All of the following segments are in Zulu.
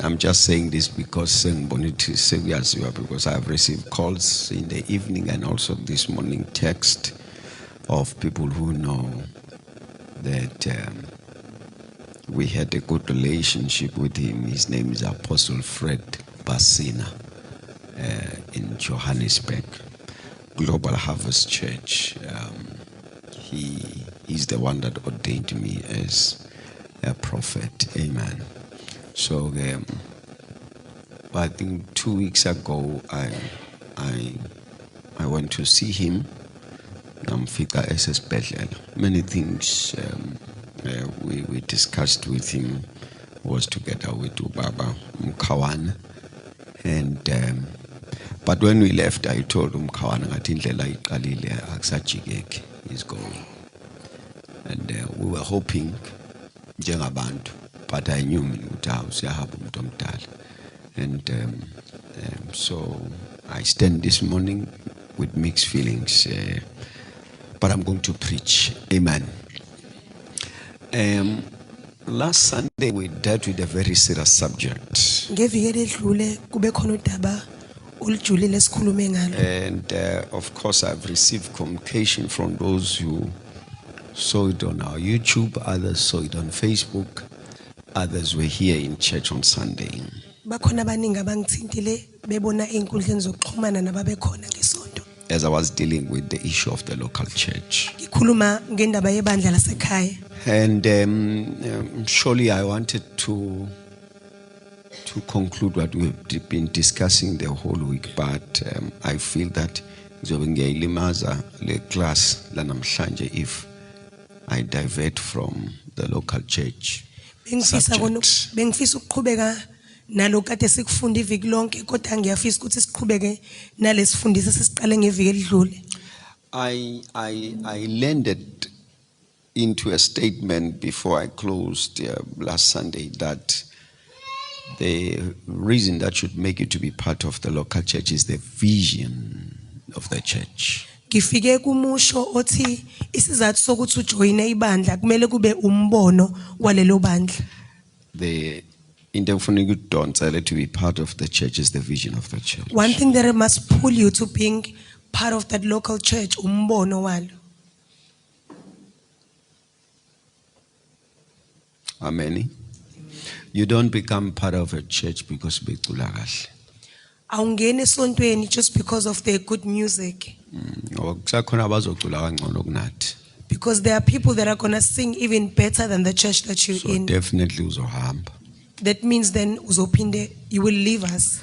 I'm just saying this because because I've received calls in the evening and also this morning text of people who know that we had a good relationship with him. His name is Apostle Fred Basina in Johannesburg, Global Harvest Church. He's the one that ordained me as a prophet. Amen. So I think 2 weeks ago I went to see him. Many things we discussed with him was together with Ubaba Mkawana. And but when we left, I told Mkawana that he's going. And we were hoping njengabantu, but I knew and so I stand this morning with mixed feelings, but I'm going to preach. Amen. Last Sunday we dealt with a very serious subject, and of course I've received communication from those who saw it on our YouTube, others saw it on Facebook, others were here in church on Sunday. As I was dealing with the issue of the local church. And surely I wanted to conclude what we've been discussing the whole week, but I feel that class if I divert from the local church subject. I landed into a statement before I closed last Sunday that the reason that should make you to be part of the local church is the vision of the church. The to be part of the church is the vision of the church. One thing that must pull you to being part of that local church, Amen. You don't become part of a church because just because of their good music. Because there are people that are going to sing even better than the church that you're in. Definitely uzohamba. That means then you will leave us.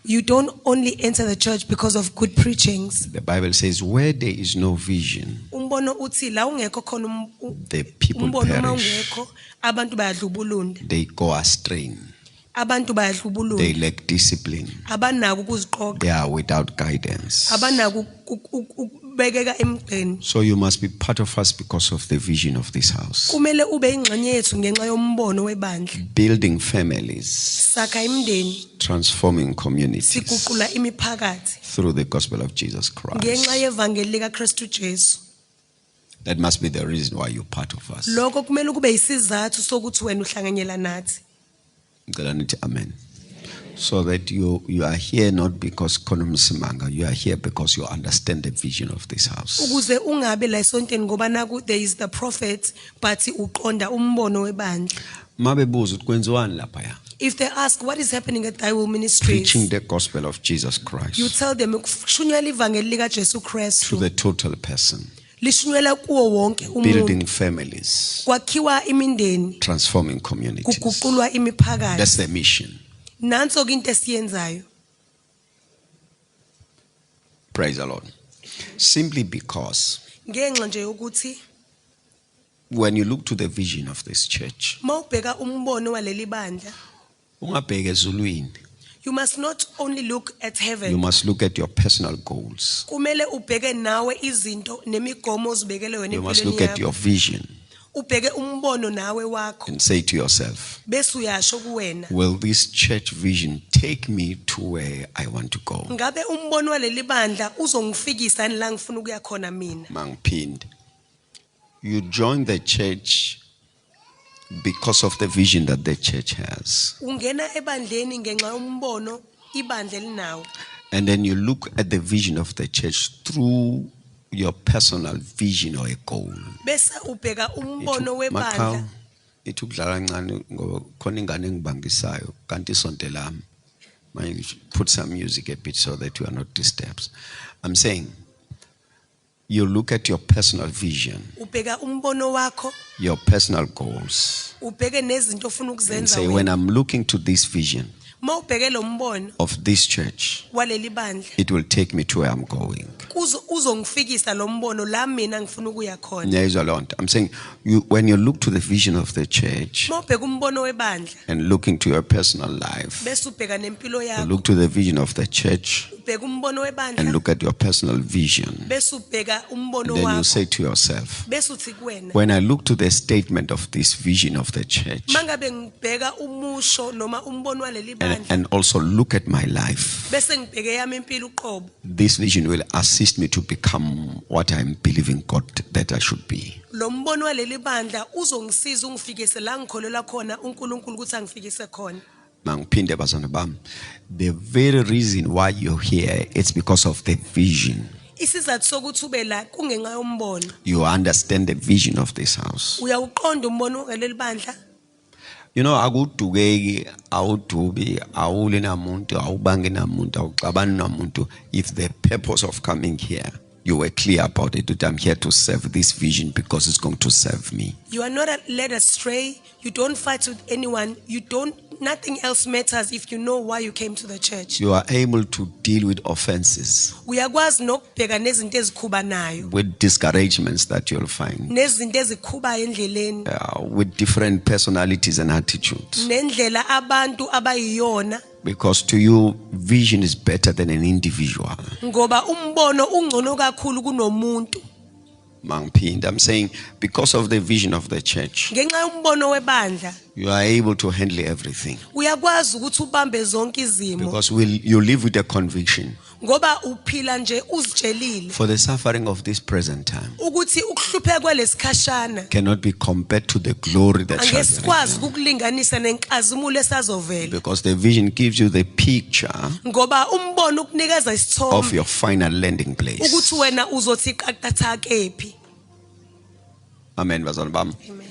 You don't only enter the church because of good preachings. The Bible says where there is no vision, the people perish. They go astray. They lack discipline. They are without guidance. So you must be part of us because of the vision of this house. Building families, transforming communities through the gospel of Jesus Christ. That must be the reason why you're part of us. Amen. So that you are here not because you are here because you understand the vision of this house. There is the prophet, but if they ask what is happening at Thy Will Ministries, preaching the gospel of Jesus Christ, you tell them to the total person. Building families, transforming communities. That's the mission. Praise the Lord. Simply because when you look to the vision of this church, you must not only look at heaven. You must look at your personal goals. You must look at your vision and say to yourself, will this church vision take me to where I want to go? You join the church because of the vision that the church has. ungena ebandleni ngenxa yombono ibandla elinawo. And then you look at the vision of the church through your personal vision or a goal. Bese ubheka umbono webandla. Makhawu, ithi ukudlala kancane ngoba khona ingane engibangisayo kanti isonto lami. Manje put some music a bit so that you are not disturbed. I'm saying you look at your personal vision, Ubheka umbono wakho, your personal goals, ubheke nezinto ofuna and ukuzenza say, wena. when I'm looking to this vision Mawubheke lo mbono of this church, waleli bandla, it will take me to where I'm going. uzongifikisa lo mbono la mina ngifuna ukuya khona. There is a lot. I'm saying, when you look to the vision of the church Mawubheka umbono webandla, and looking to your personal life, bese ubheka nempilo you yakho, look to the vision of the church ubheka umbono and webandla, look at your personal vision, bese ubheka umbono then you wakho, say to yourself, bese uthi kuwena, when I look to the statement of this vision of the church mangabe ngibheka umusho noma umbono waleli bandla, and also look at my life, bese ngibheke yami impilo uqobo, this vision will assist me to become what I'm believing God that I should be. lo mbono waleli bandla uzongisiza ungifikise la ngikholela khona uNkulunkulu ukuthi angifikise khona. Mangiphinde bazana bami, the very reason why you're here, it's because of the vision. Isizathu sokuthi ube la kungenxa yombono. You understand the vision of this house. Uyawuqonda umbono waleli bandla? You know, akudukeki, awudubi, awule namuntu, awubange namuntu, awuxabani namuntu. If the purpose of coming here, you were clear about it, that I'm here to serve this vision because it's going to serve me. You are not led astray. You don't fight with anyone. Nothing else matters if you know why you came to the church. You are able to deal with offenses, Uyakwazi nokubheka nezinto ezikhubanayo, with discouragements that you'll find, nezinto ezikhubayo endleleni, with different personalities and attitudes. nendlela abantu abayiyona, Because to you, vision is better than an individual. ngoba umbono ungcono kakhulu kunomuntu. Mangpinda, I'm saying, because of the vision of the church, Ngenxa yombono webandla, you are able to handle everything. uyakwazi ukuthi ubambe zonke izimo, Because you live with a conviction ngoba uphila nje uzitshelile for the suffering of this present time ukuthi ukuhlupheka kwalesikhashana cannot be compared to the glory that shall be angesikwazi revealed. ukukulinganisa nenkazimulo esazovela, Because the vision gives you the picture ngoba umbono ukunikeza of isithombe your final landing place. ukuthi wena uzothi qaqatha kephi. Amen, bazalwane bami. Amen.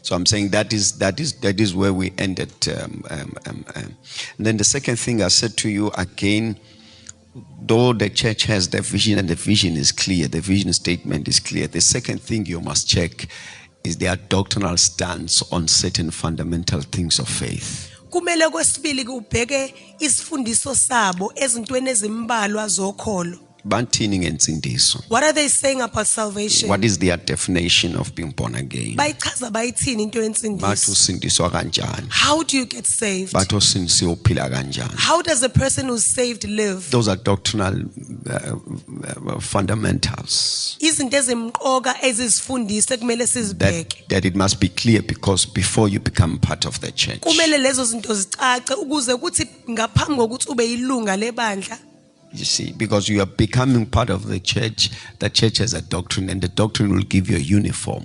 So I'm saying that is where we ended. And then the second thing I said to you again, though the church has the vision and the vision is clear, the vision statement is clear, the second thing you must check is their doctrinal stance on certain fundamental things of faith. Kumele kwesibili ubheke isifundiso sabo ezintweni ezimbalwa zokholo. Bathini ngensindiso? What are they saying about salvation? What is their definition of being born again? Bayichaza bayithini into Bathi yensindiso? usindiswa kanjani? How do you get saved? Bathi usindiswa uphila kanjani? How does a person who's saved live? Those are doctrinal fundamentals. Izinto ezimqoka ezisifundiso ekumele sizibheke. That it must be clear, because before you become part of the church, Kumele lezo zinto zicace ukuze kuthi ngaphambi kokuthi ube yilunga lebandla. you see, because you are becoming part of the church has a doctrine, and the doctrine will give you a uniform.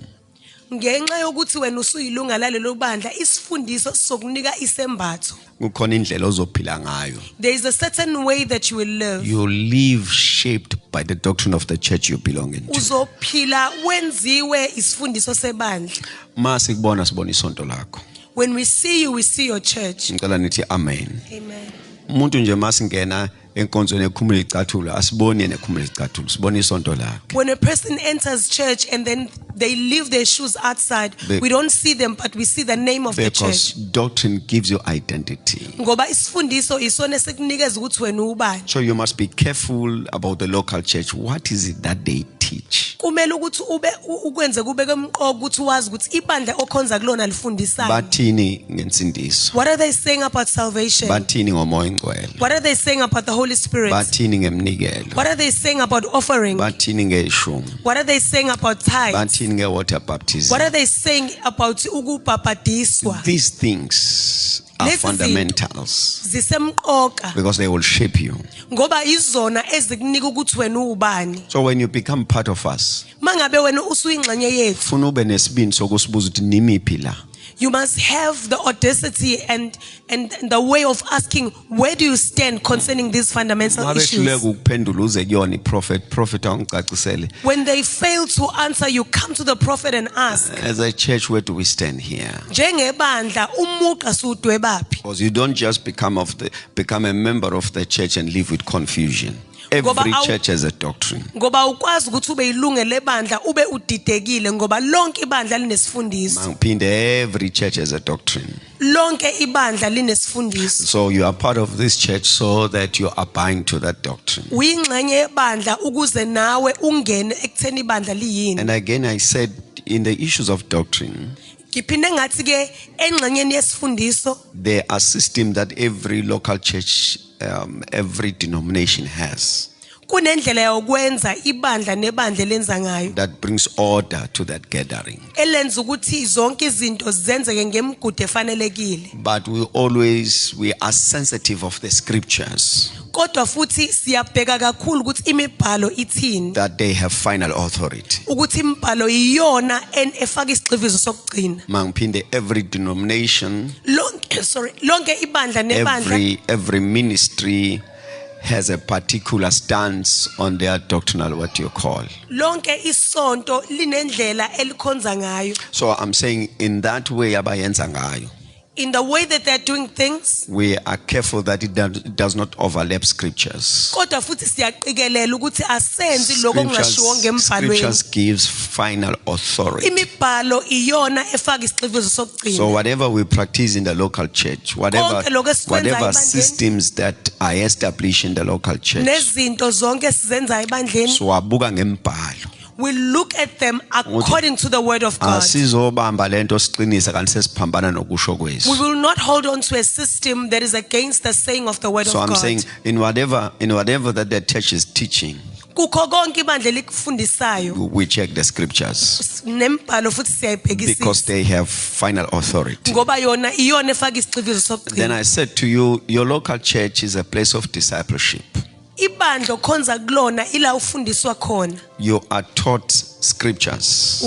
Ngenxa yokuthi wena usuyilunga lalelo bandla isifundiso sokunika isembatho. Kukhona indlela ozophila ngayo. There is a certain way that you will live. You live shaped by the doctrine of the church you belong into. Uzophila wenziwe isifundiso sebandla. Mase kubona sibona isonto lakho. When we see you, we see your church. Ngicela nithi amen. Amen. Umuntu nje masingena enkonzweni ekhumula icathulo, asiboni yena ekhumula icathulo, sibona isonto lakhe. When a person enters church and then they leave their shoes outside, we don't see them, but we see the name of the Because church. doctrine gives you identity. Ngoba isifundiso isona esikunikeza ukuthi wena ubani. So you must be careful about the local church. What is it that they teach? Kumele ukuthi ukwenze kube kemqoka ukuthi wazi ukuthi ibandla okhonza kulona lifundisana. Bathini ngensindiso? What are they saying about salvation? Bathini ngomoya ingcwele? What are they saying about the Holy Spirit? Bathini ngemnikelo? What are they saying about offering? Bathini ngeshumi? What are they saying about tithes? Bathini ngewater baptism? What are they saying about ukubhabhadiswa? These things are Lezi zinto fundamentals, zisemqoka because they will shape you. ngoba izona ezikunika ukuthi wena ubani. So when you become part of us, Mangabe wena usuyingxenye yethu, funa ube nesibindi sokusibuza ukuthi nimiphi la. You must have the audacity and the way of asking, where do you stand concerning these fundamental issues? When they fail to answer, you come to the prophet and ask. As a church, where do we stand here? Because you don't just become a member of the church and live with confusion. Every church has a doctrine. Every church has a doctrine. So you are part of this church so that you are buying to that doctrine. And again, I said, in the issues of doctrine, there are systems that every local church, every denomination has. That brings order to that gathering. But we are sensitive of the scriptures, that they have final authority. Every denomination, every ministry has a particular stance on their doctrinal, what you call. So I'm saying, in that way, in the way that they're doing things, we are careful that it does not overlap scriptures. Scriptures gives final authority. So whatever we practice in the local church, whatever systems that are established in the local church, we look at them according to the word of God. We will not hold on to a system that is against the saying of the word of God. So I'm saying, in whatever that the church is teaching, we check the scriptures, because they have final authority. Then I said to you, your local church is a place of discipleship. You are taught scriptures.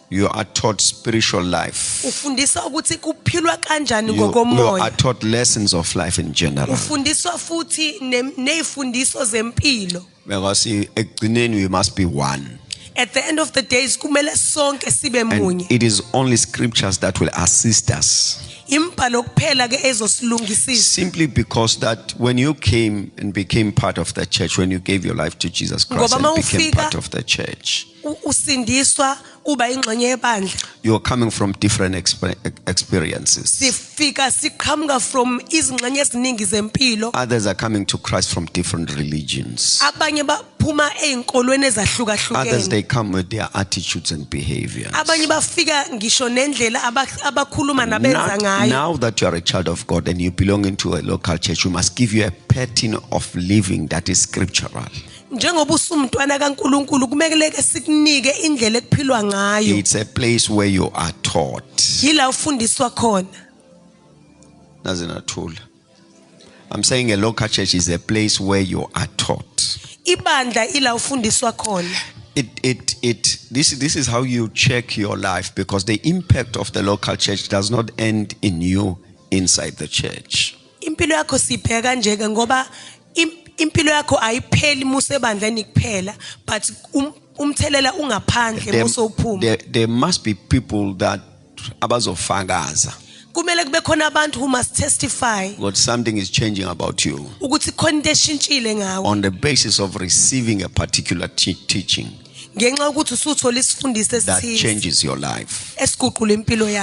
You are taught spiritual life. You are taught lessons of life in general. Because we must be one. At the end of the day, and it is only scriptures that will assist us. Simply because that when you came and became part of the church, when you gave your life to Jesus Christ and became part of the church, you're coming from different experiences. Others are coming to Christ from different religions. Others, they come with their attitudes and behaviors. Now that you are a child of God and you belong into a local church, we must give you a pattern of living that is scriptural. It's a place where you are taught. I'm saying a local church is a place where you are taught. This is how you check your life, because the impact of the local church does not end in you inside the church. There must be people that who must testify what something is changing about you on the basis of receiving a particular teaching that changes your life.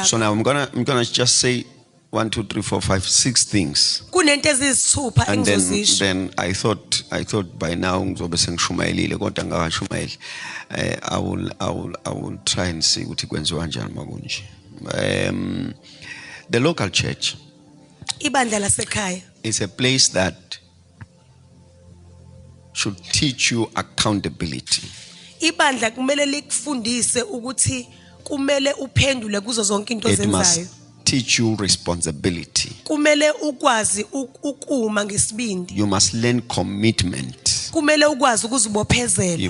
So now I'm gonna just say 1, 2, 3, 4, 5, 6 things. And then I thought by now I will try and see what the local church is a place that should teach you accountability. It must teach you responsibility. You must learn commitment. You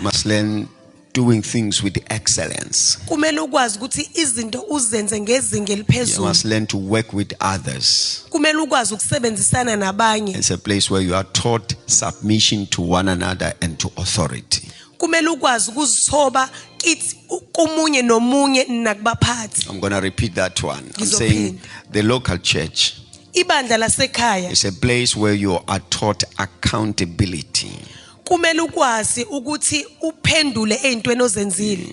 must learn doing things with excellence. Kumele ukwazi ukuthi izinto uzenze ngezinga You eliphezulu. must learn to work with others. Kumele ukwazi ukusebenzisana nabanye. It's a place where you are taught submission to one another and to authority. Kumele ukwazi ukuzithoba kithi komunye nomunye nakubaphathi. I'm going to repeat that one. I'm Ngizophinda. saying the local church Ibandla lasekhaya is a place where you are taught accountability. kumele ukwazi ukuthi uphendule ezintweni ozenzile.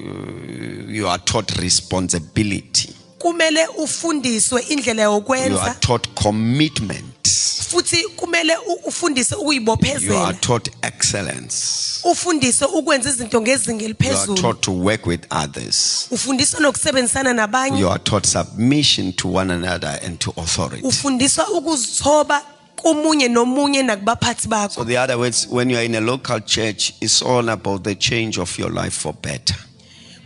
You are taught responsibility. Kumele ufundiswe indlela You are yokwenza taught commitment. futhi kumele ufundise You are ukuyibophezela. taught excellence. Ufundise ukwenza izinto ngezinga You are eliphezulu. taught to work with others. Ufundiswa nokusebenzisana nabanye. You are taught submission to one another and to authority. Ufundiswa ukuzithoba komunye nomunye nakubaphathi So bakho. the other words, when you are in a local church, it's all about the change of your life for better.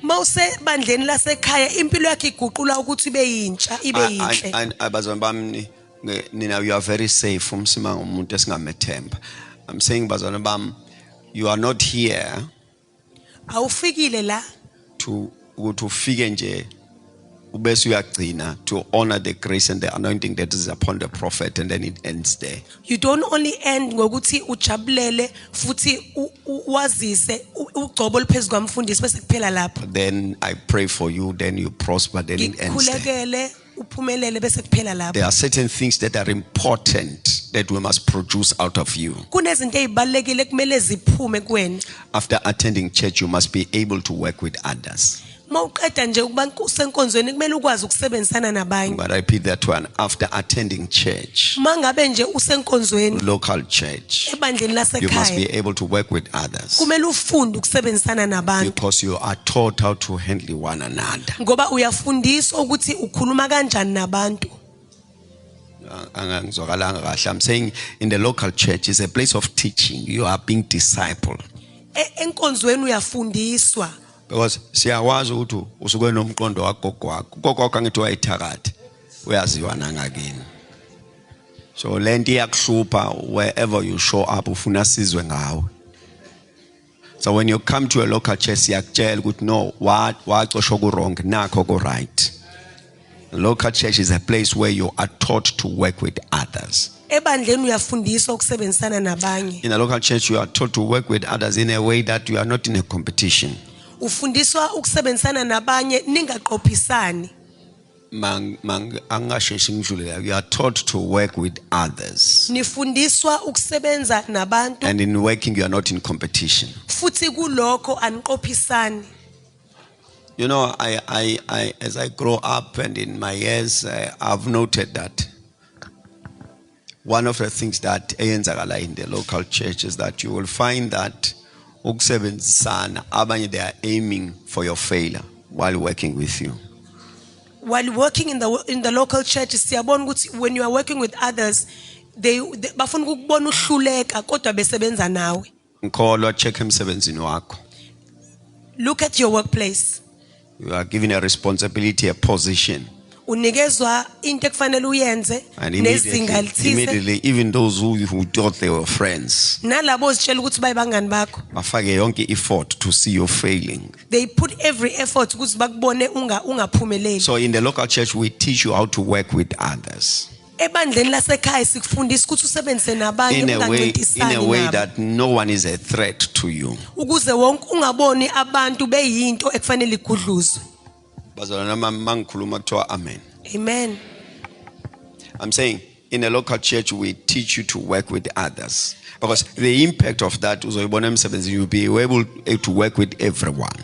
Mawuse bandleni lasekhaya impilo yakhe iguqula ukuthi ibe yintsha ibe yinhle. Abazalwane bami nina you are very safe umsima umuntu esingamethemba. I'm saying bazalwane bami, you are not here Awufikile la to ukuthi ufike nje ubese uyagcina to honor the grace and the anointing that is upon the prophet and then it ends there. you don't only end ngokuthi ujabulele futhi wazise ugcobo liphezulu kwamfundisi bese kuphela lapho. Then I pray for you, then you prosper, then it ends there. Ikhulekele uphumelele bese kuphela lapho. There are certain things that are important that we must produce out of you. Kunezinto ezibalekile kumele ziphume kuwena. After attending church, you must be able to work with others. Mawuqeda nje ukuba usenkonzweni kumele ukwazi ukusebenzisana nabanye. But I repeat that one. After attending church, Mangabe nje usenkonzweni local church, ebandleni you must be lasekhaya able to work with others kumele ufunde ukusebenzisana nabantu because you are taught how to handle one another. ngoba uyafundiswa ukuthi ukhuluma kanjani nabantu. Angangizwakalanga kahle. I'm saying in the local church is a place of teaching. You are being discipled. Enkonzweni uyafundiswa. Because siyawazi ukuthi usuke nomqondo wagogo wakho. Gogo wakho angithi wayithakathe. Uyaziwa nangakini. So lento iyakuhlupha wherever you show up ufuna sizwe ngawe. So when you come to a local church siyakutshela ukuthi no wacosho ku wrong nakho ku right. Local church is a place where you are taught to work with others. Ebandleni uyafundiswa ukusebenzisana nabanye. In a local church you are taught to work with others in a way that you are not in a competition. Ufundiswa ukusebenzisana nabanye ningaqophisani. Angasheshi ngidlule. You are taught to work with others. Nifundiswa ukusebenza nabantu And in working you are not in competition. futhi kulokho aniqophisani. You know, I as I grow up and in my years, I've noted that one of the things that eyenzakala in the local church is that you will find that ukusebenzisana abanye they are aiming for your failure while working with you. While working in the local church siyabona ukuthi when you are working with others they bafuna ukubona uhluleka kodwa besebenza nawe. Ngikholwa check emsebenzini wakho. Look at your workplace. You are given a responsibility, a position. Unikezwa into ekufanele uyenze And nezinga lithize. immediately even those who thought they were friends, Nalabo ozitshela ukuthi bayibangani bakho. bafake yonke effort to see you failing. They put every effort ukuthi bakubone ungaphumeleli. So in the local church, we teach you how to work with others Ebandleni lasekhaya sikufundisa ukuthi usebenzise nabanye in a way ungancintisani that no one is a threat to you. ukuze wonke ungaboni abantu beyinto ekufanele igudluzwe. Bazalwane mangikhuluma kuthiwa amen. Amen. I'm saying in a local church, we teach you to work with others because the impact of that uzoyibona emsebenzini, you'll be able to work with everyone.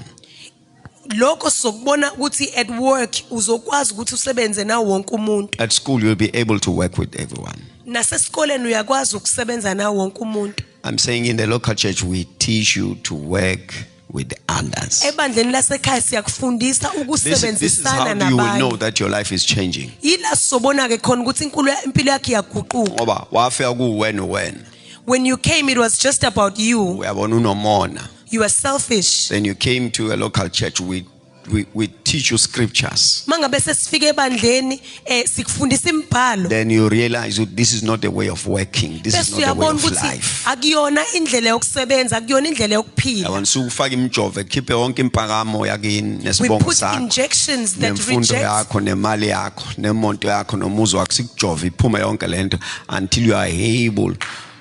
Lokho sokubona ukuthi at work uzokwazi ukuthi usebenze nawo wonke umuntu. At school, you'll be able to work with everyone. Nasesikoleni uyakwazi ukusebenza nawo wonke umuntu. I'm saying in the local church, we teach you to work with others. Ebandleni lasekhaya siyakufundisa This is ukusebenzisana how you will know nabanye. that your life is changing. Yila sobona ke khona ukuthi impilo yakhe iyaguquka. Ngoba wafika kuwena. When you came it was just about you. Uyabona unomona. You were selfish. Then you came to a local church, we we teach you scriptures, mangabe sesifike ebandleni sikufundisa imibhalo then you realize that this is not the way of working. This is bese not the way uyabona of ukuthi life. akuyona indlela yokusebenza akuyona indlela yokuphila. Yabona sukufaka imijove khiphe yonke impakamo yakini We nesibongo put sakho. injections that Nemfundo reject yakho nemali yakho nemonto yakho nomuzi wakho sikujove iphume yonke lento until you are able,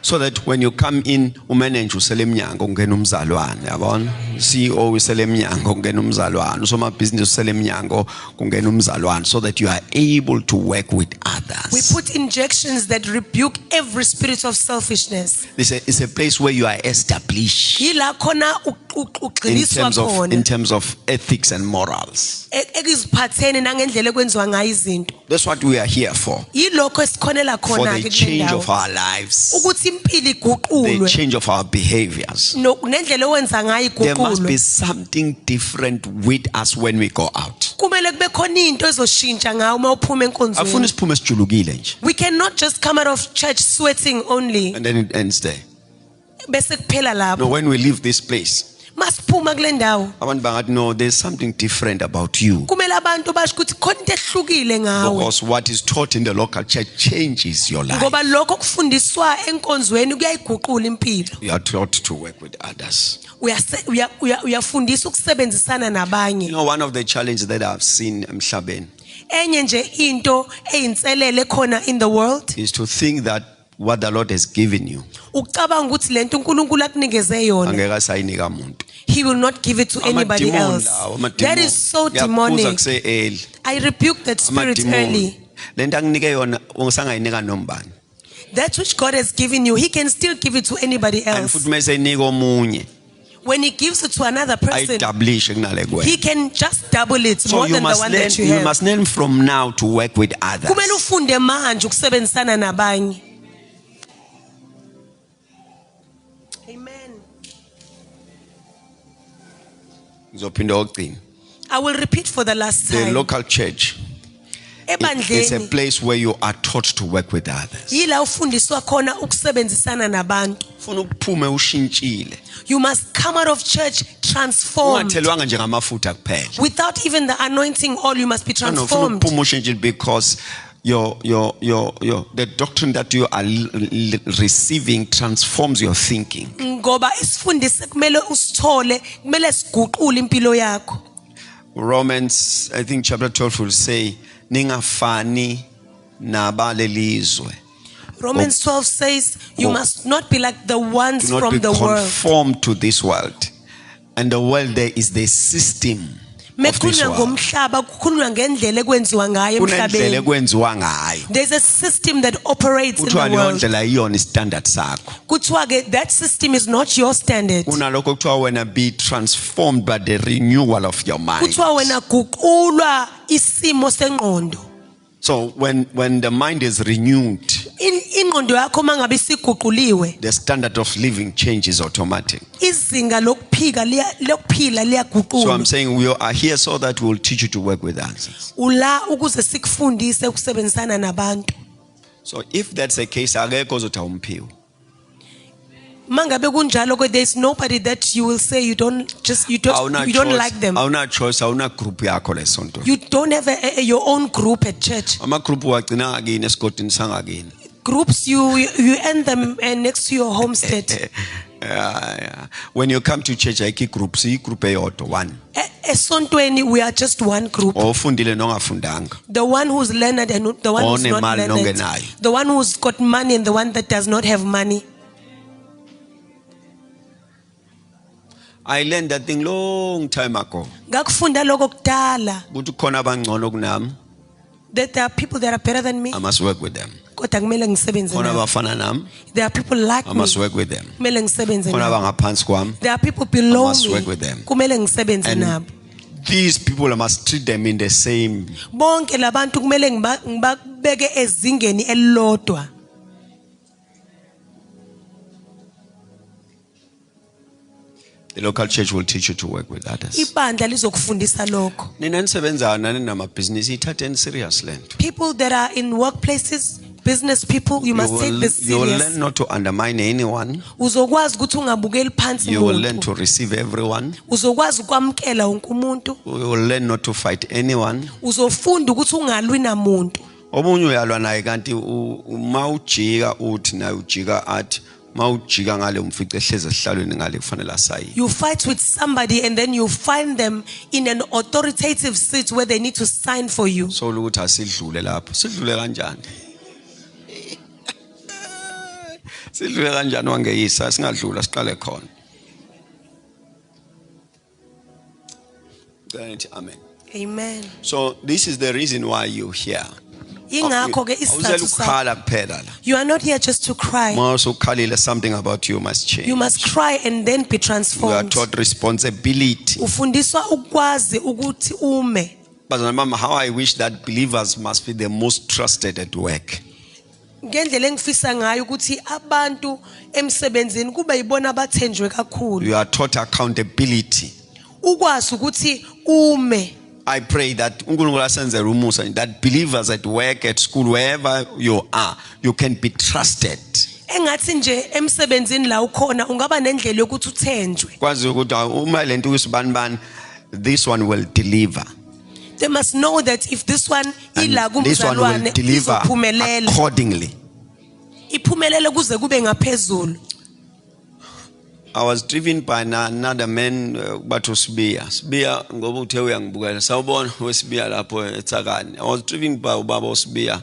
so that when you come in umanage usele eminyango ungena umzalwane. Yabona CEO usele eminyango ungena umzalwane, usomabhizinisi usele eminyango kungena umzalwane, so that you are able to work with others. we put injections that rebuke every spirit of selfishness. It's a place where you are established Yila khona ugxiliswa khona in terms of ethics and morals. ekuziphatheni nangendlela ekwenziwa ngayo izinto. That's what we are here for Yilokho esikhonela for khona the ke change kulendawo of our lives, ukuthi impilo the iguqulwe change of our behaviors. nendlela owenza ngayo There must be iguqulwe. something different with us when we go out. Kumele kube khona into ezoshintsha ngayo uma uphuma Afuna enkonzweni. isiphume sijulukile nje We cannot just come out of church sweating only and then it ends there. bese kuphela No, lapho. when we leave this place, Masiphuma kule ndawo abantu bangathi no, there's something different about you, kumele abantu basho ukuthi khona into ehlukile ngawe because what is taught in the local church changes your life. ngoba lokho kufundiswa enkonzweni kuyayiguqula impilo. You are taught to work with others. Uyafundisa ukusebenzisana You nabanye. know, one of the challenges that I've seen emhlabeni Enye nje into eyinselele khona in the world is to think that what the Lord has given you ucabanga ukuthi lento uNkulunkulu akunikeze yona angeke asayinika umuntu. he will not give it to anybody Amadimoni else. lawo, amadimoni. That is so Ngiyakhuza demonic. kuse early. I rebuke that spirit early. Lento anginike yona ungasangayinika nombani. That which God has given you, he can still give it to anybody And else. futhi mase enika omunye When he gives it to another person, ayidablishe kunale kwena. he can just double it So more you than the must one learn, that you you have. must learn from now to work with others. Kumele ufunde manje ukusebenzisana nabanye. Amen. Ngizophinda ukugcina. I will repeat for the last The time. local church, it's a Ebandleni place where you are taught to work with others. yila ufundiswa khona ukusebenzisana nabantu. Ufuna ukuphume ushintshile. You must come out of church transformed. Ungathelwanga nje ngamafutha kuphela. Without even the anointing oil, you must be No, ufuna transformed. ukuphume ushintshile because the doctrine that you are receiving transforms your thinking. Ngoba isifundise kumele usithole, kumele siguqule impilo yakho. Romans, I think chapter 12 will say, ningafani nabalelizwe. Romans 12 says you Oh. must not be like the ones Do not from be the world. conformed to this world. And the world there is the system of this Mekukhulunywa world. ngomhlaba kukhulunywa ngendlela ekwenziwa ngayo Kunendlela emhlabeni. ekwenziwa ngayo. There's a system that operates in Kuthiwa the leyo world. ndlela iyona standard sakho. Kuthiwa ke that system is not your standard. Kunalokho kuthiwa wena be transformed by the renewal of your mind. Kuthiwa wena guqulwa isimo sengqondo. So when the mind is renewed, Ingqondo yakho mangabe siguquliwe, the standard of living changes automatic. izinga lokuphila So I'm liyaguqulwa. saying we are here so that we will teach you to work with others. Ula ukuze sikufundise ukusebenzisana nabantu. So if that's the case, akekho ozothi awumphiwe. Mangabe kunjalo ke there's nobody that you will say you don't like them. Awuna choice, awuna group yakho lesonto. You don't have your own group at church. Ama group wagcina ngakini esigodini sangakini. Groups you end them next to your homestead. Yeah. When you come to church ayikho groups, igroup eyodwa one. Esontweni we are just one group. Ofundile nongafundanga. The one who's learned and the one who's not Onemali learned. nongenayo. The one who's got money and the one that does not have money. I learned that thing long time ago. Ngakufunda lokho kudala Ukuthi khona abangcono kunami, that there are people that are better than me. I must work with them. Kodwa kumele ngisebenze Khona nabo. abafana nami, There are people like I me. must work with them. Kumele ngisebenze Khona nabo. abangaphansi kwami. There are people below I must me. work with them. Kumele ngisebenze And nabo. these people I must treat them in the same. Bonke labantu kumele ngibabeke ezingeni elilodwa. The local church will teach you to work with others. Ibandla lizokufundisa lokho. Nina nisebenza nani namabhizinisi ithatheni serious lento. People that are in workplaces, business people, you must take this You will serious. learn not to undermine anyone. Uzokwazi ukuthi ungabukeli phansi You will learn umuntu. to receive everyone. Uzokwazi ukwamkela wonke umuntu. You will learn not to fight anyone. Uzofunda ukuthi ungalwi namuntu. Omunye uyalwa naye kanti uma ujika uthi naye ujika athi mawujika ngale umfice ehleze esihlalweni ngale kufanele asayi. You fight with somebody and then you find them in an authoritative seat where they need to sign for you. So ukuthi asidlule lapho. Sidlule kanjani? Sidlule kanjani wangeyisa singadlula siqale khona. Amen. Amen. So this is the reason why you're here. Ingakho ke Awuzela isizathu sakho. ukukhala kuphela la. You are not here just to cry. Mase ukhalile something about you must change. You must cry and then be You are transformed. taught responsibility. Ufundiswa ukwazi ukuthi ume. But mama, how I wish that believers must be the most trusted at work. Ngendlela engifisa ngayo ukuthi abantu emsebenzini kube yibona abathenjwe kakhulu. You are taught accountability. Ukwazi ukuthi ume. I pray that uNkulunkulu asenze umusa that believers at work, at school, wherever you are, you can be trusted. Engathi nje emsebenzini la ukhona ungaba nendlela yokuthi uthenjwe. Kwazi ukuthi uma lento usibani this one will deliver. They must know that if this one ila And this one will kumzalwane deliver izophumelela. accordingly. Iphumelele kuze kube ngaphezulu. I was driven by another man batho Sibiya ngoba uthe uyangibukela sawubona wesibiya lapho eTsakani. I was driven by ubaba uSibiya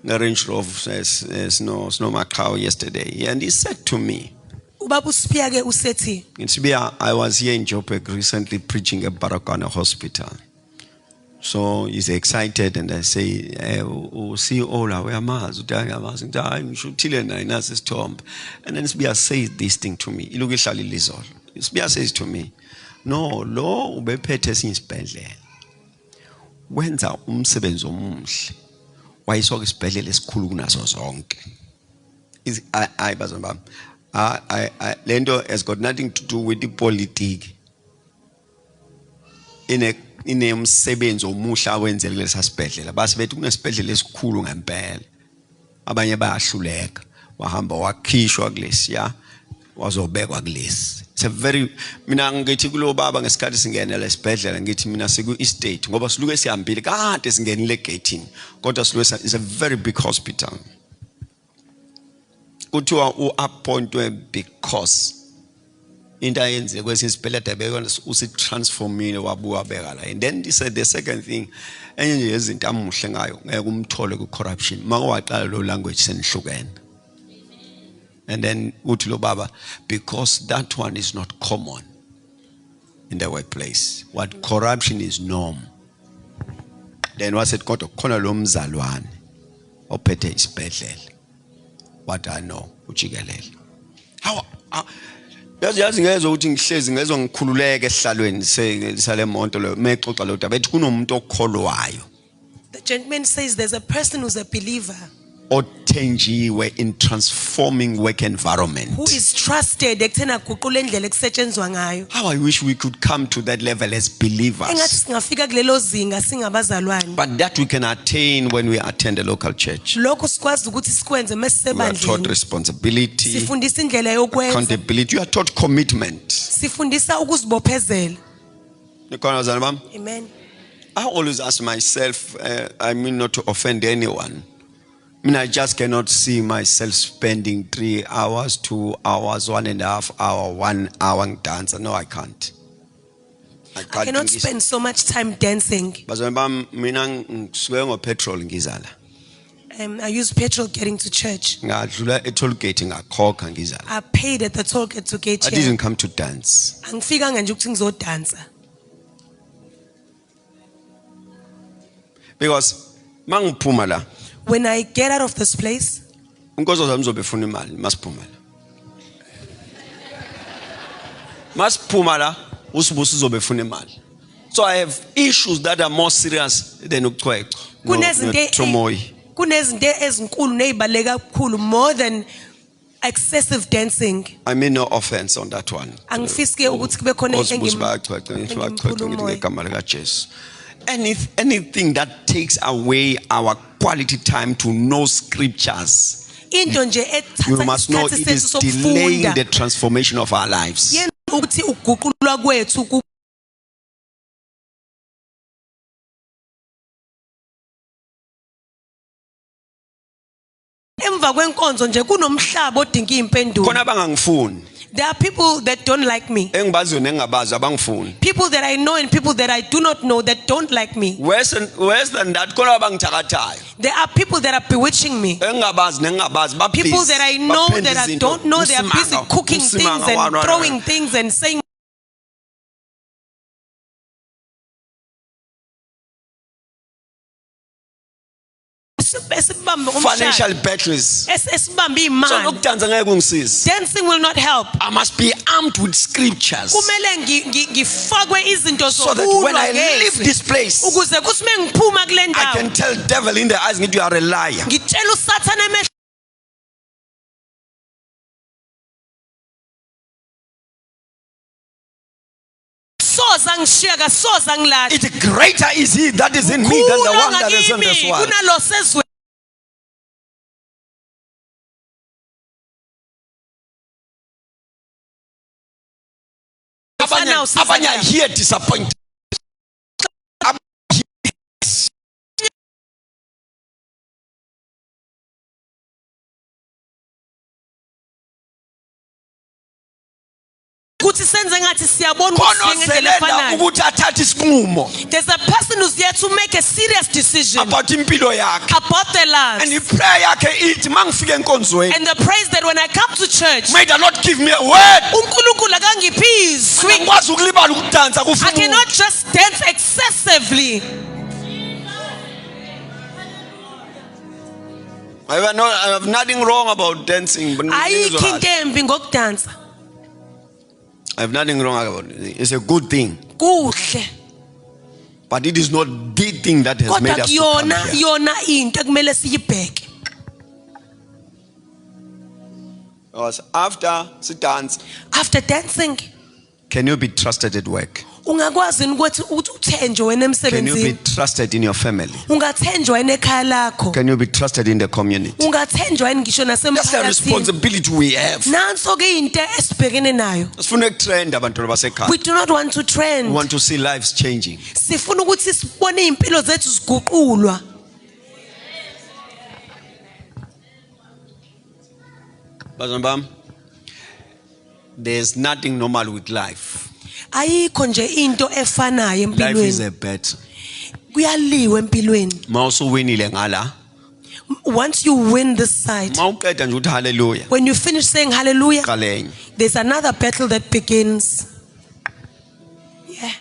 nge-Range Rover snow Maqhawe yesterday and he said to me, Ubaba uSibiya ke usethi, Sibiya, I was here in Joburg recently preaching at Baragwana Hospital. So he's excited and I say, see all our and then Sibiya says this thing to me. Sibiya says to me, no, lo ubephethe sisibhedlela. Wenza umsebenzi omuhle. Wayisoka isibhedlela esikhulu kunazo zonke. Lento has got nothing to do with the politics. Inemsebenzi omuhle awenzele kulesa sibhedlela base bethu kunesibhedlela esikhulu ngempela abanye bayahluleka wahamba wakhishwa kulesiya wazobekwa kulesi. It's a very mina ngithi kulo baba ngesikhathi singena lesibhedlela ngithi mina siku estate ngoba siluke sihambile kade singenile gateini kodwa siluke is a very big hospital kuthiwa uappointwe because into ayenze kwesisibhedlela bekona usitransformile wabuya beka la. And then he said the second thing enye nje izinto amuhle ngayo ngeke umthole ku corruption mawaqala lo language senihlukene. And then uthi lo baba because that one is not common in the workplace, what corruption is norm. Then was it kodwa khona lo mzalwane ophethe isibhedlela what I know ujikelele how yazi ngezwe ukuthi ngihlezi ngezwe ngikhululeke esihlalweni sale monto lo mexoxa lo daba ethi kunomuntu okholwayo. The gentleman says there's a person who's a believer othenjiwe in transforming work environment. who is trusted ekuthena guqula indlela ekusetshenzwa ngayo. How I wish we could come to that level as believers. Engathi singafika kulelo zinga singabazalwane. But that we can attain when we attend a local church. Lokho sikwazi ukuthi sikwenze We are taught mesebandleni. responsibility, Sifundisa indlela yokwenza. accountability. You are taught commitment. Sifundisa ukuzibophezela. Amen. I always ask myself, I mean not to offend anyone. I mean, I just cannot see myself spending 3 hours, 2 hours, 1.5 hours, 1 hour dance. No, I can't. I cannot spend so much time dancing. I use petrol getting to church. I paid at the toll gate to get I here. didn't come to dance. Angifikanga nje ukuthi ngizodansa. Because mangiphuma la When I get out of this place, unkozo zami zobefuna imali masiphuma la. Masiphuma la usibusi uzobefuna imali. So I have issues that are more serious than ukuchwecha. Kunezinto ezinkulu nezibaleka kakhulu more than excessive dancing. I mean no offense on that one. Angifisi ke ukuthi kube khona Anything that takes away our quality time to know scriptures. into nje You ethatha must know isikhathi it sethu is delaying sokufunda the transformation of our lives. yenza ukuthi uguqulwa kwethu emva kwenkonzo nje kunomhlaba odinga impendulo. Khona abangangifuni. There are people that don't like me. Engibaziyo nengingabazi abangifuni. People that I know and people that I do not know that don't like me. Worse than that, khona abangithakathayo. There are people that are bewitching me. Engingabazi nengingabazi babhizi. People that I know that I don't know, they are busy cooking things and throwing things and saying financial battles. Dancing will not help. I must be armed with scriptures so that when I leave this place, I can tell devil in the eyes, you are a liar. It's greater is he that is in me than the one that is in this world. Abanye are here disappointed. There's a person who's there to make a serious decision about their lives. And the prayer And the praise that when I come to church, may the Lord give me a word. I cannot just dance excessively. I have nothing wrong about dancing. I have nothing wrong about it. It's a good thing. But it is not the thing that has made us to come here. Because after dancing, can you be trusted at work? Can you be trusted in your family? Can you be trusted in the community? That's the responsibility we have. We do not want to trend. We want to see lives changing. There's nothing normal with life. Life is a bet. Once you win this side, when you finish saying hallelujah, there's another battle that begins. Yeah.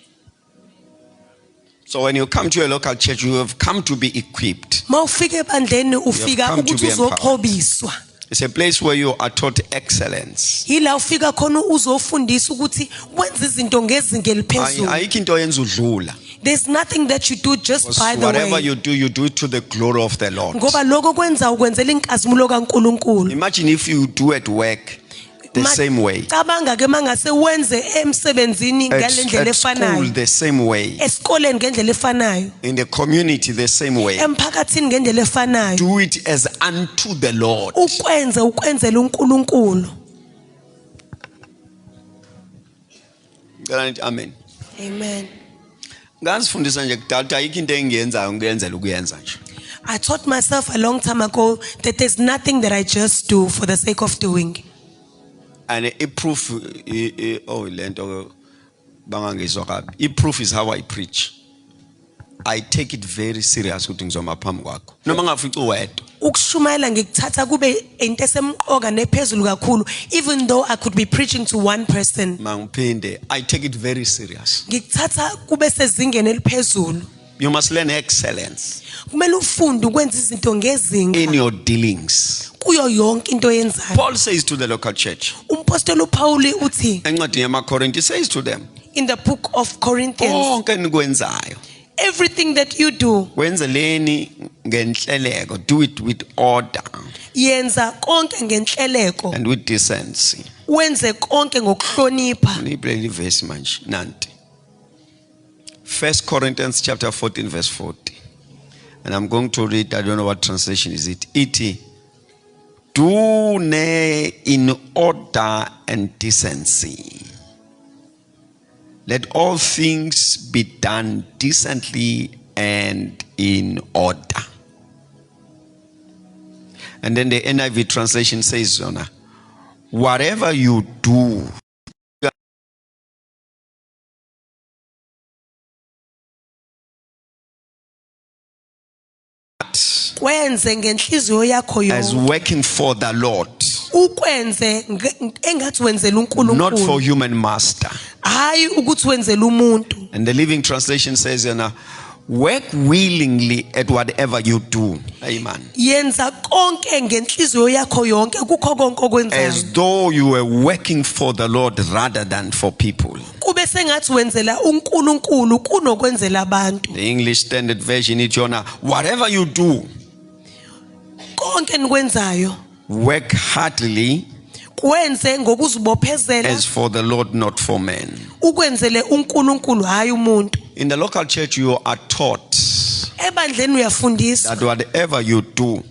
So when you come to a local church, you have come to be equipped. It's a place where you are taught excellence. There's nothing that you do just by the way. Whatever you do it to the glory of the Lord. Imagine if you do at work the same way. At school the same way. In the community the same way. Do it as unto the Lord. Amen. Amen. I taught myself a long time ago that there's nothing that I just do for the sake of doing. And a proof, proof is how I preach. I take it very serious. Even though I could be preaching to one person, I take it very serious. You must learn excellence in your dealings. Paul says to the local church, he says to them, in the book of Corinthians, everything that you do, do it with order and with decency. 1 Corinthians chapter 14 verse 40. And I'm going to read, I don't know what translation is it. E.T. Do in order and decency. Let all things be done decently and in order. And then the NIV translation says, whatever you do, as working for the Lord, not for human master. And the Living Translation says, work willingly at whatever you do. Amen. As though you were working for the Lord rather than for people. The English Standard Version, it's whatever you do, work heartily as for the Lord, not for men. In the local church, you are taught that whatever you do,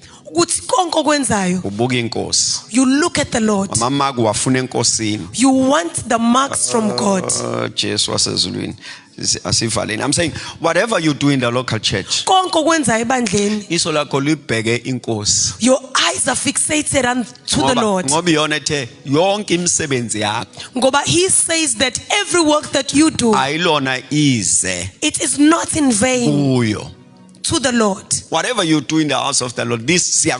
you look at the Lord. You want the marks from God. I'm saying whatever you do in the local church, your eyes are fixated unto the Lord. He says that every work that you do, it is not in vain to the Lord. Whatever you do in the house of the Lord, this the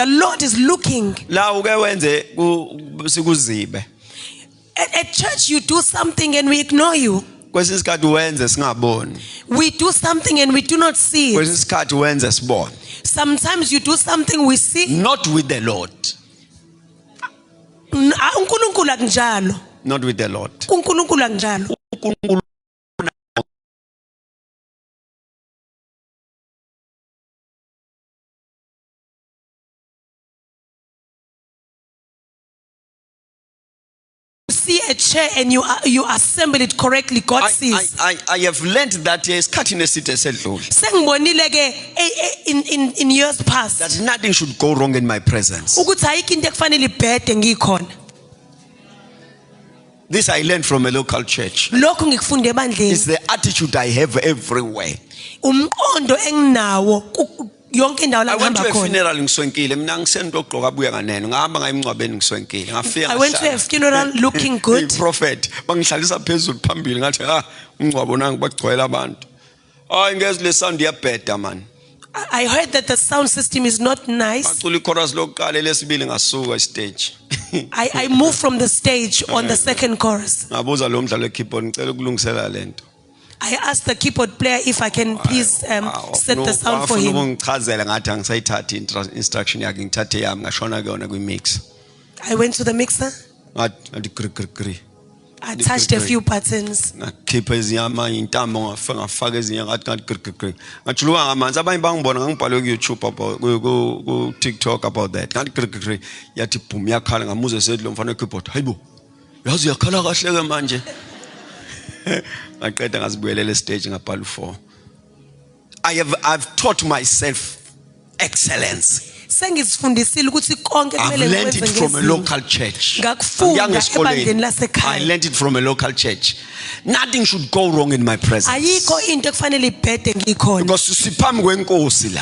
Lord is looking. At church you do something and we ignore you. We do something and we do not see it. Sometimes you do something we see. Not with the Lord. Not with the Lord. See a chair and you assemble it correctly. God sees. I have learned that is cutting a seat in years past that nothing should go wrong in my presence. This I learned from a local church. It's the attitude I have everywhere. I went to a funeral in Swenkile. I went to a funeral looking good. Prophet. I heard that the sound system is not nice. I moved from the stage on the second chorus. I asked the keyboard player if I can please set the sound for him. I went to the mixer. I touched a few buttons. TikTok about that. I've taught myself excellence. I've learned it from a local church. I learned it from a local church. Nothing should go wrong in my presence.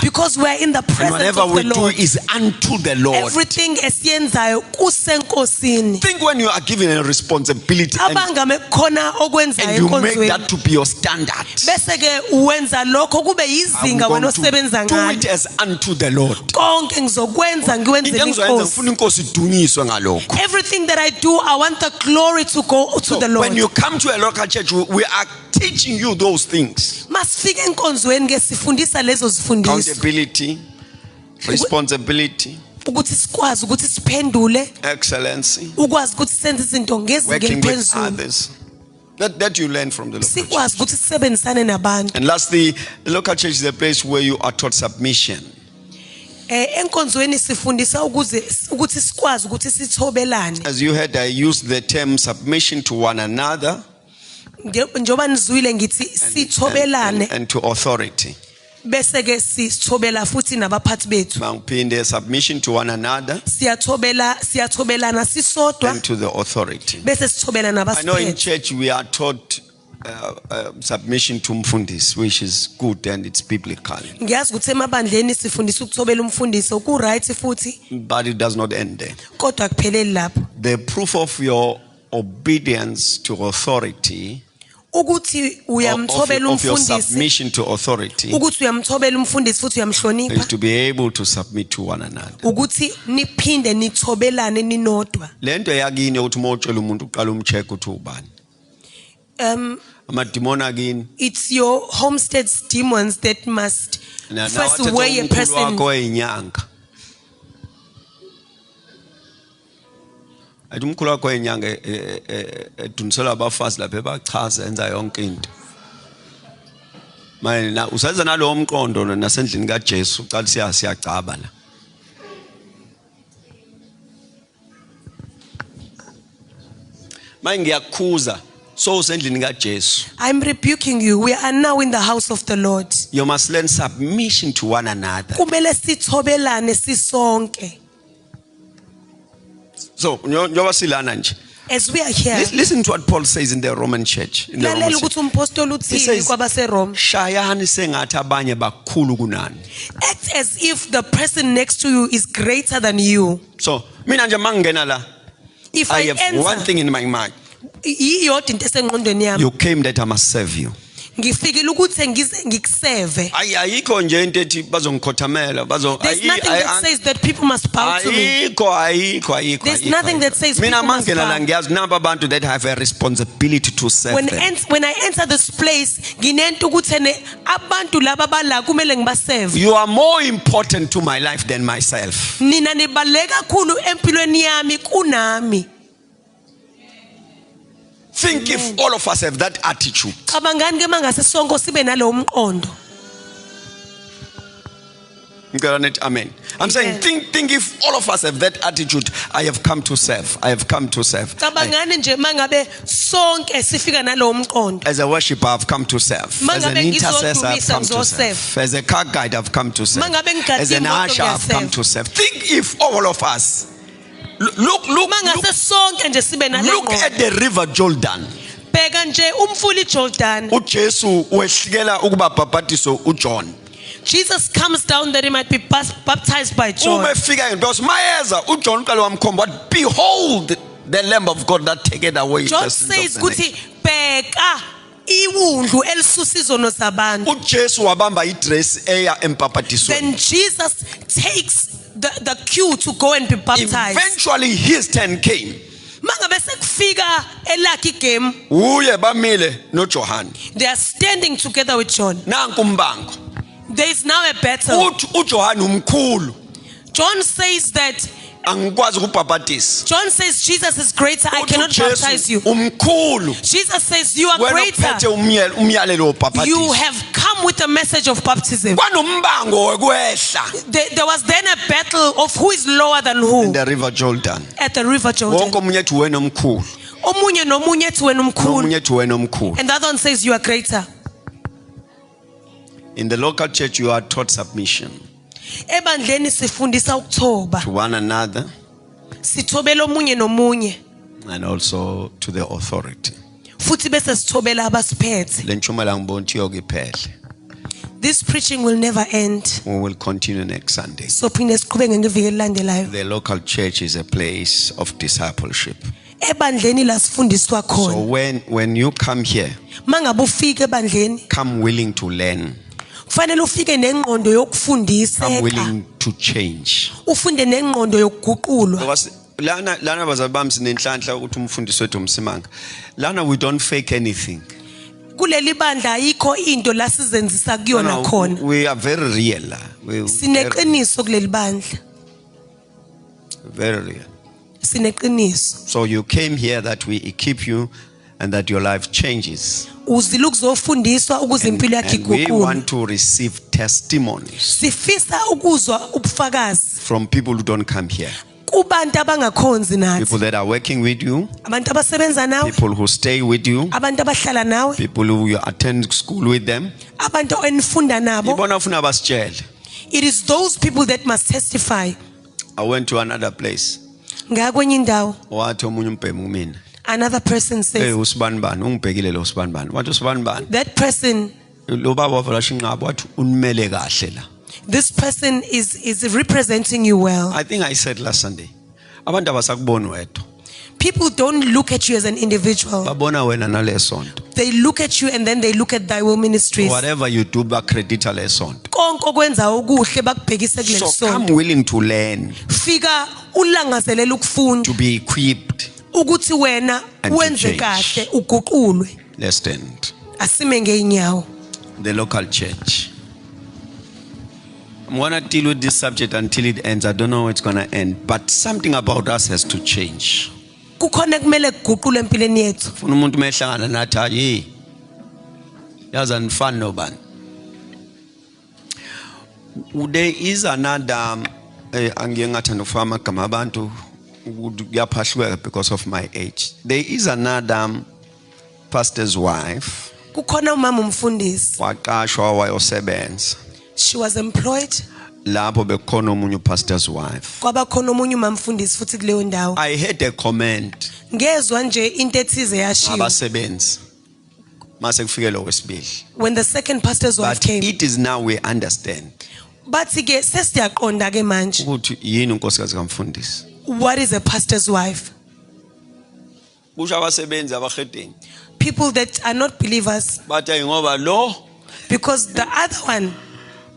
Because we are in the presence whatever of the we Lord. do is unto the Lord. Everything Think when you are given a responsibility and you make that to be your standard. I'm going to do it as unto the Lord. Everything that I do, I want the glory to go to the Lord. When you come to a local church, we are teaching you those things. Accountability, responsibility, excellency, working with others. That you learn from the local church. And lastly, the local church is a place where you are taught submission. As you heard, I used the term submission to one another njoba nizwile ngithi sithobelane and to authority. Bese ke sithobela futhi nabaphathi bethu. Mangiphinde submission to one another siyatobelana sisodwa and to the authority. Bese sithobela I know in nabasiphethe. church we are taught submission to umfundisi, which is good and it's biblical, Ngiyazi ukuthi emabandleni sifundisa ukuthobela umfundisi ku right futhi but it does not end there. kodwa akupheleli lapho. The proof of your obedience to authority, Ukuthi uyamthobela of your umfundisi, submission to authority, ukuthi uyamthobela umfundisi futhi is uyamhlonipha, to be able to submit to one another. ukuthi niphinde nithobelane ninodwa. Lento yakini ukuthi mawutshela umuntu uqala umcheck ukuthi ubani. Amadimoni akini. It's your homestead's demons that must first weigh a person. Athi umkhulu wakho enyanga edunisela abafazi lapha ebachaza enza yonke into. Manje na usenza nalo umqondo nasendlini kaJesu uqala siyacaba la. Manje ngiyakukhuza so usendlini kaJesu. I'm rebuking you. We are now in the house of the Lord. You must learn submission to one another. Kumele sithobelane sisonke. So njoba silana nje. As we are here, Listen to what Paul says in the Roman church. In the Roman lalela church. ukuthi umpostoli uthini kwabaseRome. Shayani sengathi abanye bakhulu kunani. Act as if the person next to you is greater than you. So mina nje mangena la, If I I have one enter, thing in my mind. iyodwa into esengqondweni yami. You came that I must serve you. Ngifikile ukuthi ngize ngikuseve. Ayikho nje into ethi bazongikhothamela There's nothing that says that people must bow to me. ayikho. There's nothing that says Mina people must mangena la bow. ngiyazi naba abantu that have a responsibility to serve When them. I enter this place, nginento ukuthi abantu laba bala kumele ngibaseve. You are more important to my life than myself. Nina nibaleka kakhulu empilweni yami kunami. Think if all of us have that attitude. Cabangani ke mangase sonke sibe nalo umqondo. Amen. I'm saying think if all of us have that attitude, I have come to serve. Cabangani nje mangabe sonke sifika nalo umqondo. As a worshiper, I've come to serve. As an intercessor, I've come to serve. As a car guide, I've come to serve. As an usher, I've come to serve. Think if all of us look at the river Jordan. Bheka nje umfuli Jordan. uJesu wehlikela ukuba baptizo uJohn. Jesus comes down that he might be baptized by John. Umefika because mayeza uJohn uqala wamkhomba wathi behold the lamb of God that taketh away the sins of the nation. John says ukuthi bheka iwundlu elisusa izono zabantu. uJesu wabamba idress eya empapatizweni. Then Jesus takes the cue to go and be baptized. Eventually his turn came. Mangabe sekufika elakhe game. Uye bamile noJohn. They are standing together with John. Nanku umbango. There is now a battle. Uthi uJohn umkhulu. John says that Angikwazi ukubhaptiza. John says Jesus is greater. I cannot baptize you. Umkhulu. Jesus says you are greater. You have come with a message of baptism. Kwanombango wekwehla. There was then a battle of who is lower than who. In the river Jordan. At the river Jordan. Wonke omunye ethi wena omkhulu. Omunye nomunye ethi wena omkhulu. Omunye ethi wena omkhulu. And the other one says you are greater. In the local church you are taught submission. Ebandleni sifundisa ukuthoba. To one another. Sithobela omunye nomunye. And also to the authority. Futhi bese sithobela abasiphethe. Lentshumayelo ngibona ukuthi yokuphele. This preaching will never end. We will continue next Sunday. So phinde siqhubeke ngeviki elandelayo. The local church is a place of discipleship. Ebandleni la sifundiswa khona. So when you come here, mangabe ufika ebandleni, come willing to learn. Kufanele ufike nengqondo yokufundiseka. Come willing to change. Ufunde nengqondo yokuguqulwa. Because lana bazali bami sinenhlanhla ukuthi umfundisi wethu umsimanga. Lana we don't fake anything. Kuleli bandla ayikho into la sizenzisa kuyona khona. We are very real. Sineqiniso kuleli bandla. Very real. Sineqiniso. So you came here that we equip you and that your life changes. Uzile ukuzofundiswa ukuze impilo yakhe iguqulwe. We want to receive testimonies. Sifisa ukuzwa ubufakazi From people who don't come here. kubantu abangakhonzi nathi, people that are working with you, abantu abasebenza nawe, people who stay with you, abantu abahlala nawe, people who you attend school with them. abantu enifunda nabo. Ibona ufuna basitshele. It is those people that must testify. I went to another place. Ngakwenye indawo, Wathi omunye umbhemu kumina. another person says, Usibanibani, ungibhekile lo usibanibani. Wathi usibanibani. that person, Lo baba wavela shinqaba wathi unimele kahle la. this person is representing you well. I think I said last Sunday. Abantu abasakuboni wedwa. People don't look at you as an individual. Babona wena nalesonto. They look at you and then they look at Thy Will Ministries. Whatever you do bakredita lesonto. Konke okwenza okuhle bakubhekise kule So sonto. come willing to learn, Fika ulangazelela ukufunda to be equipped. ukuthi wena And to wenze change. kahle uguqulwe. Let's stand. Asime ngeinyawo. The local church. I'm going to deal with this subject until it ends. I don't know how it's going to end, but something about us has to change. Kukhona kumele kuguqulwe empilweni yethu. Funa umuntu mehlangana nathi hayi yazi anifani nobani. There is another angiye ngathanda ukufaka amagama abantu kuyaphahlweka because of my age. There is another pastor's wife. Kukhona umama umfundisi. Waqashwa wayosebenza. She was employed. Lapho bekhona umunye pastor's wife. Kwaba khona omunye umamfundisi futhi kuleyo ndawo. I heard a comment. Ngezwe nje into ethize yashiwo. Abasebenzi. Mase kufike lo wesibili. When the second pastor's wife But came. it is now we understand. Bathi ke sesiyaqonda ke manje. Ukuthi yini unkosikazi kamfundisi? What is a pastor's wife? Kusho abasebenzi abahedeni. People that are not believers, Bathi ngoba lo because the other one,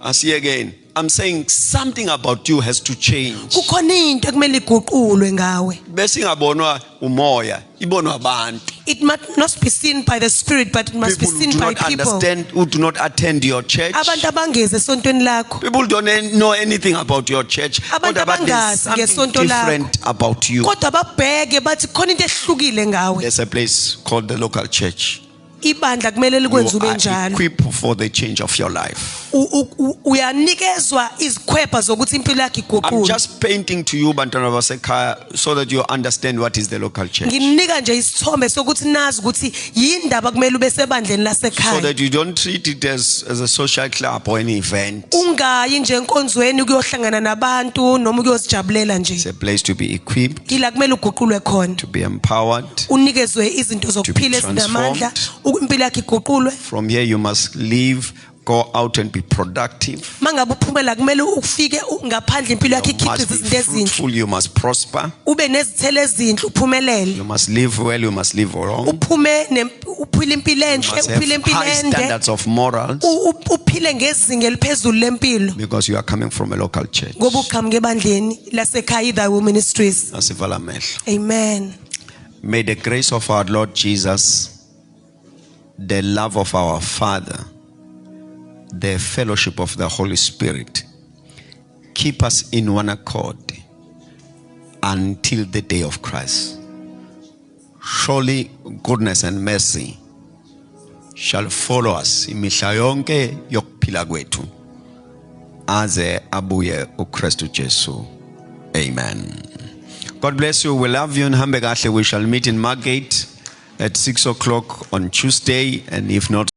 asiyekeni. I'm saying something about you has to change. kukhona into ekumele iguqulwe ngawe. Bese ingabonwa umoya, ibonwa abantu. It must not be seen by the spirit, but it must be People who seen do by not people. understand, who do not attend your church. Abantu abangeze esontweni lakho. People don't know anything about your church. Abantu But there's abangazi something ngesonto lakho. different about you. Kodwa babheke bathi khona into ehlukile ngawe. There's a place called the local church. Ibandla kumele You likwenze ube are njalo. equipped for the change of your life. Uyanikezwa izikhwepha zokuthi impilo yakho I'm iguqulwe. just painting to you bantwana basekhaya so that you understand what is the local church. Nginika nje isithombe sokuthi nazi ukuthi yindaba kumele ube sebandleni So lasekhaya. that you don't treat it as a social club or an event. Ungayi nje enkonzweni ukuyohlangana nabantu noma ukuyozijabulela It's nje. a place to be equipped, Ila kumele uguqulwe khona. to be empowered. Unikezwe izinto zokuphila ezinamandla, impilo yakho iguqulwe. From here you must leave, go out and be productive. Mangabe uphumela kumele ufike ngaphandle impilo yakho You must ikhiqize be izinto ezinhle. fruitful, you must prosper. Ube nezithelo ezinhle uphumelele. You must live well, you must live wrong. Uphume uphile impilo You enhle, must have uphile impilo high ende. standards of morals Uphile ngezinga eliphezulu lempilo. because you are coming from a local church. Ngoba uqhamuke ebandleni lasekhaya Thy Will Ministries. Asivala amehlo. Amen. May the grace of our Lord Jesus, the love of our Father, the fellowship of the Holy Spirit keep us in one accord until the day of Christ. Surely goodness and mercy shall follow us imihla yonke yokuphila kwethu aze abuye uKristu Jesu. Amen. God bless you. We love you. Nhambe kahle. We shall meet in Margate at 6 o'clock on Tuesday, and if not